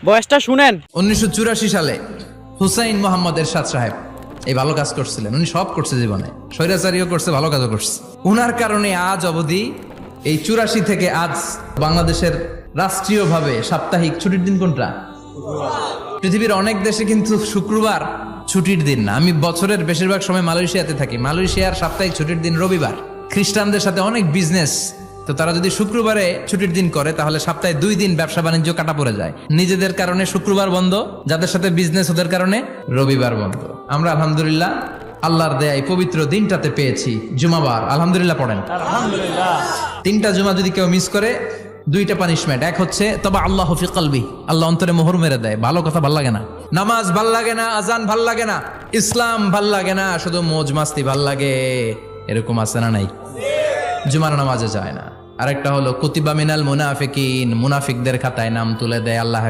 বয়সটা শুনেন। 1984 সালে হুসাইন মোহাম্মদ এরশাদ সাহেব এই ভালো কাজ করছিলেন। উনি সব করছে জীবনে, স্বৈরাচারীও করছে, ভালো কাজও করছে। উনার কারণে আজ অবধি এই 84 থেকে আজ বাংলাদেশের রাষ্ট্রীয়ভাবে সাপ্তাহিক ছুটির দিন কোনটা? পৃথিবীর অনেক দেশে কিন্তু শুক্রবার ছুটির দিন না। আমি বছরের বেশিরভাগ সময় মালয়েশিয়াতে থাকি। মালয়েশিয়ার সাপ্তাহিক ছুটির দিন রবিবার। খ্রিস্টানদের সাথে অনেক বিজনেস, তো তারা যদি শুক্রবারে ছুটির দিন করে তাহলে সপ্তাহে 2 দিন ব্যবসা বাণিজ্য কাটা পড়ে যায়। নিজেদের কারণে শুক্রবার বন্ধ, যাদের সাথে বিজনেস ওদের কারণে রবিবার বন্ধ। আমরা আলহামদুলিল্লাহ আল্লাহর দেয়া এই পবিত্র দিনটাতে পেয়েছি জুমাবার। আলহামদুলিল্লাহ পড়েন। আলহামদুলিল্লাহ। 3টা জুমা যদি কেউ মিস করে 2টা পানিশমেন্ট। এক হচ্ছে তবে আল্লাহ ফি কলবি, আল্লাহ অন্তরে মোহর মেরে দেয়। ভালো কথা ভাল লাগে না, নামাজ ভাল লাগে না, আজান ভাল লাগে না, ইসলাম ভাল লাগে না, শুধু মৌজ মাস্তি ভাল লাগে। এরকম আছে না নাই? জুমার নামাজে যায় না। আরেকটা হলো কুতিবা মিনাল মুনাফিকিন, মুনাফিকদের খাতায় নাম তুলে দেয় আল্লাহ।